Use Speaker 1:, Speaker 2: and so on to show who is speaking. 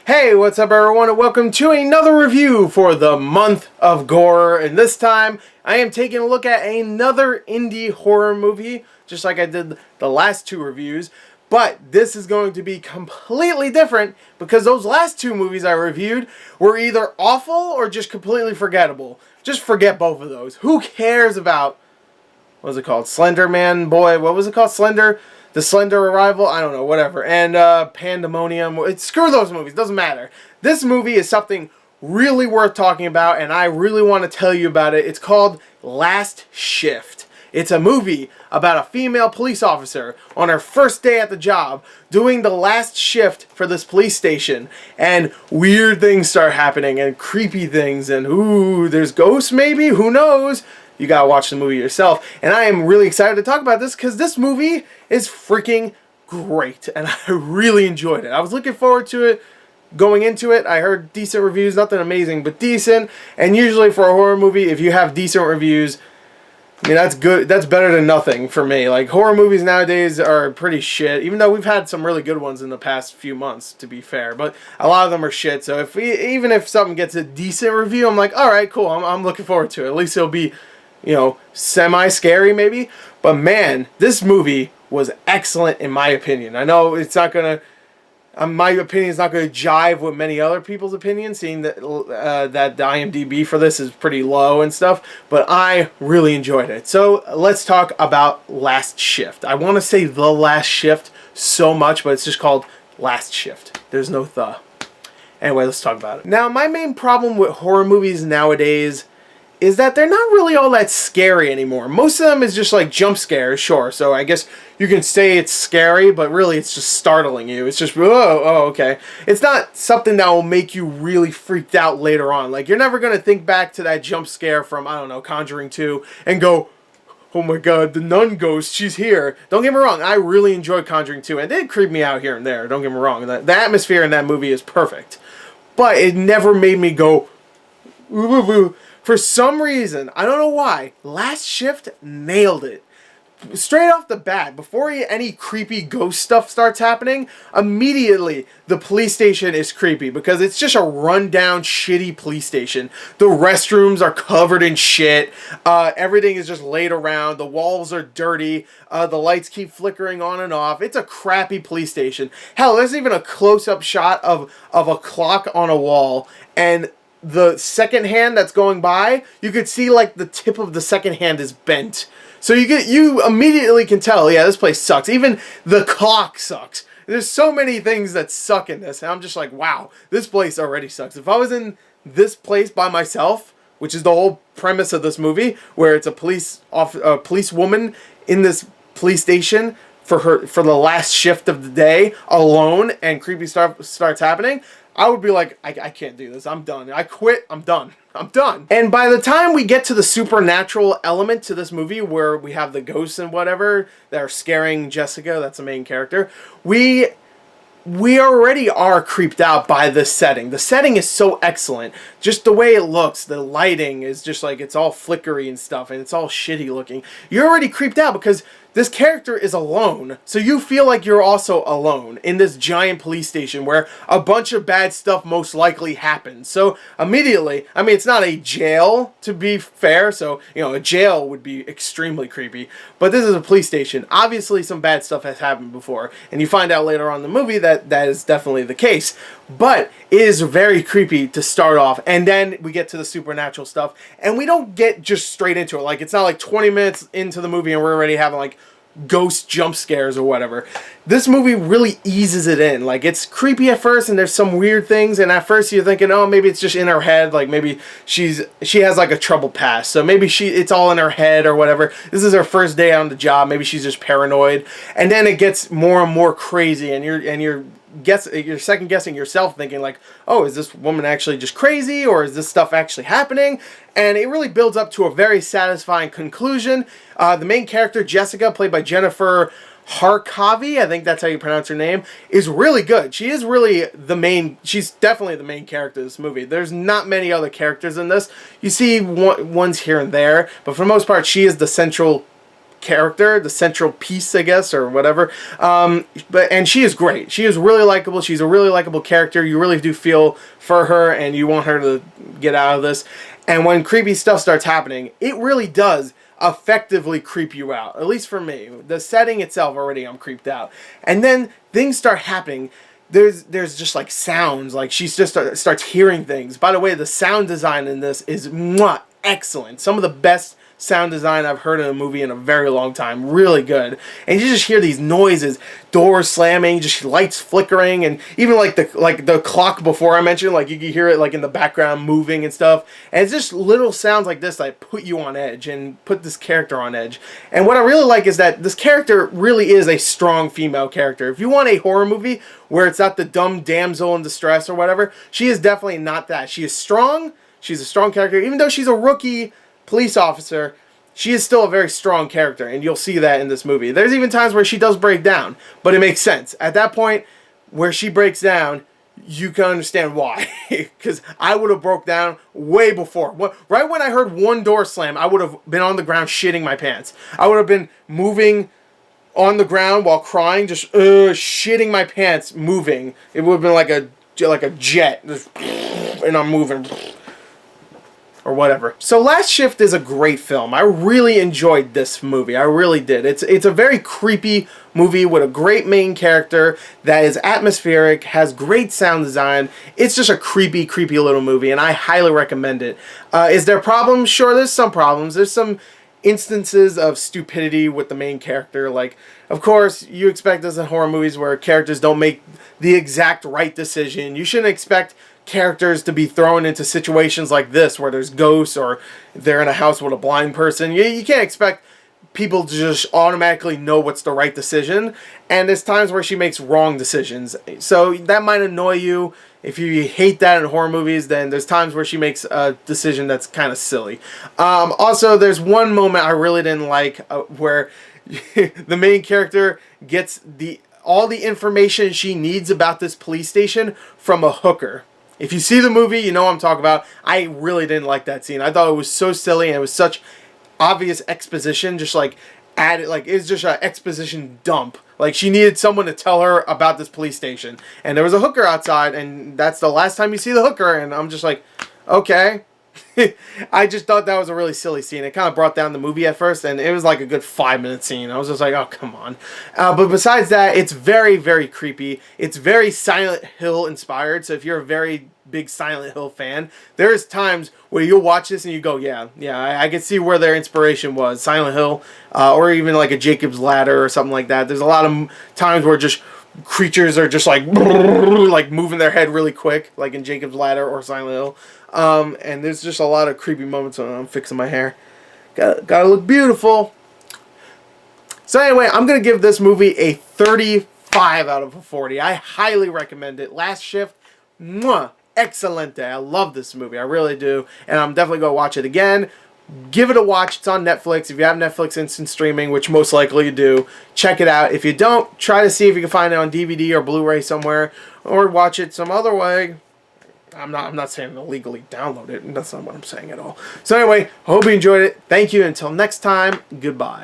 Speaker 1: Hey, what's up everyone, and welcome to another review for the month of Gorror. And this time, I am taking a look at another indie horror movie, just like I did the last two reviews. But this is going to be completely different because those last two movies I reviewed were either awful or just completely forgettable. Just forget both of those. Who cares about, what was it called? Slender Man Boy, what was it called? The Slender Arrival? I don't know, whatever. And Pandemonium. Screw those movies, doesn't matter. This movie is something really worth talking about, and I really want to tell you about it. It's called Last Shift. It's a movie about a female police officer on her first day at the job doing the last shift for this police station, and weird things start happening and creepy things, and ooh, there's ghosts maybe? Who knows? You gotta watch the movie yourself. And I am really excited to talk about this because this movie is freaking great and I really enjoyed it. I was looking forward to it going into it. I heard decent reviews, nothing amazing, but decent. And usually for a horror movie, if you have decent reviews, I mean, that's good. That's better than nothing for me. Like, horror movies nowadays are pretty shit, even though we've had some really good ones in the past few months, to be fair. But a lot of them are shit. So even if something gets a decent review, I'm like, all right, cool. I'm looking forward to it. At least it'll be, you know, semi-scary maybe. But man, this movie was excellent in my opinion. I know it's not gonna, my opinion is not gonna jive with many other people's opinions, seeing that that the IMDb for this is pretty low and stuff. But I really enjoyed it. So let's talk about Last Shift. I want to say The Last Shift so much, but it's just called Last Shift. There's no the. Anyway, let's talk about it. Now, my main problem with horror movies nowadays is that they're not really all that scary anymore. Most of them is just like jump scares, sure. So I guess you can say it's scary, but really it's just startling you. It's just, oh, okay. It's not something that will make you really freaked out later on. Like, you're never going to think back to that jump scare from, I don't know, Conjuring 2 and go, oh my god, the nun ghost, she's here. Don't get me wrong, I really enjoyed Conjuring 2, and it did creep me out here and there. Don't get me wrong. The atmosphere in that movie is perfect. But it never made me go, ooh. For some reason, I don't know why, Last Shift nailed it. Straight off the bat, before any creepy ghost stuff starts happening, immediately the police station is creepy because it's just a rundown, shitty police station. The restrooms are covered in shit. Everything is just laid around. The walls are dirty. The lights keep flickering on and off. It's a crappy police station. Hell, there's even a close-up shot of a clock on a wall, and the second hand that's going by, you could see like the tip of the second hand is bent. So you immediately can tell, yeah, this place sucks. Even the clock sucks. There's so many things that suck in this, and I'm just like, wow, this place already sucks. If I was in this place by myself, which is the whole premise of this movie, where it's a police woman in this police station for the last shift of the day, alone, and creepy stuff starts happening, I would be like, I can't do this. I'm done. I quit. I'm done. I'm done. And by the time we get to the supernatural element to this movie, where we have the ghosts and whatever that are scaring Jessica, that's the main character, we already are creeped out by this setting. The setting is so excellent. Just the way it looks, the lighting is just like, it's all flickery and stuff, and it's all shitty looking. You're already creeped out because this character is alone, so you feel like you're also alone in this giant police station where a bunch of bad stuff most likely happens. So immediately, I mean, it's not a jail, to be fair, so, you know, a jail would be extremely creepy, but this is a police station. Obviously, some bad stuff has happened before, and you find out later on in the movie that that is definitely the case, but it is very creepy to start off, and then we get to the supernatural stuff, and we don't get just straight into it. Like, it's not like 20 minutes into the movie and we're already having, like, ghost jump scares or whatever. This movie really eases it in. Like, it's creepy at first and there's some weird things, and at first you're thinking, oh, maybe it's just in her head, like maybe she has like a troubled past, so maybe it's all in her head or whatever. This is her first day on the job, maybe she's just paranoid, and then it gets more and more crazy, and you're second guessing yourself, thinking like, oh, is this woman actually just crazy, or is this stuff actually happening? And it really builds up to a very satisfying conclusion. The main character, Jessica, played by Jennifer Harkavy, I think that's how you pronounce her name, is really good. She is really she's definitely the main character of this movie. There's not many other characters in this. You see ones here and there, but for the most part, she is the central character, the central piece, I guess, or whatever. And she is great. She is really likable. She's a really likable character. You really do feel for her, and you want her to get out of this. And when creepy stuff starts happening, it really does effectively creep you out. At least for me. The setting itself, already I'm creeped out. And then things start happening. There's just like sounds. Like she just starts hearing things. By the way, the sound design in this is excellent. Some of the best sound design I've heard in a movie in a very long time. Really good. And you just hear these noises, doors slamming, just lights flickering, and even like the clock before I mentioned, like you can hear it like in the background moving and stuff. And it's just little sounds like this that put you on edge and put this character on edge. And what I really like is that this character really is a strong female character. If you want a horror movie where it's not the dumb damsel in distress or whatever, she is definitely not that. She is strong. She's a strong character. Even though she's a rookie police officer, she is still a very strong character, and you'll see that in this movie. There's even times where she does break down, but it makes sense. At that point where she breaks down, you can understand why. Because I would have broke down way before. Right when I heard one door slam, I would have been on the ground shitting my pants. I would have been moving on the ground while crying, just shitting my pants, moving. It would have been like a jet, just, and I'm moving. Or whatever. So Last Shift is a great film. I really enjoyed this movie. I really did. It's a very creepy movie with a great main character that is atmospheric, has great sound design. It's just a creepy, creepy little movie, and I highly recommend it. Is there problems? Sure, there's some problems. There's some instances of stupidity with the main character. Like, of course, you expect this in horror movies where characters don't make the exact right decision. You shouldn't expect characters to be thrown into situations like this where there's ghosts or they're in a house with a blind person. You can't expect people to just automatically know what's the right decision, and there's times where she makes wrong decisions. So that might annoy you. If you hate that in horror movies, then there's times where she makes a decision that's kind of silly. Also, there's one moment I really didn't like where the main character gets all the information she needs about this police station from a hooker. If you see the movie, you know what I'm talking about. I really didn't like that scene. I thought it was so silly, and it was such obvious exposition. Just like added, like it's just an exposition dump. Like she needed someone to tell her about this police station, and there was a hooker outside, and that's the last time you see the hooker. And I'm just like, okay. I just thought that was a really silly scene. It kind of brought down the movie at first, and it was like a good 5-minute scene. I was just like, oh, come on. But besides that, it's very, very creepy. It's very Silent Hill inspired, so if you're a very big Silent Hill fan, there's times where you'll watch this and you go, yeah, I can see where their inspiration was. Silent Hill, or even like a Jacob's Ladder or something like that. There's a lot of times where just creatures are just like moving their head really quick, like in Jacob's Ladder or Silent Hill. And there's just a lot of creepy moments when I'm fixing my hair. Gotta look beautiful. So anyway, I'm gonna give this movie a 35 out of a 40. I highly recommend it. Last Shift, excelente. I love this movie. I really do. And I'm definitely gonna watch it again. Give it a watch. It's on Netflix. If you have Netflix instant streaming, which most likely you do, check it out. If you don't, try to see if you can find it on DVD or Blu-ray somewhere, or watch it some other way. I'm not saying illegally download it. That's not what I'm saying at all. So anyway, hope you enjoyed it. Thank you. Until next time, goodbye.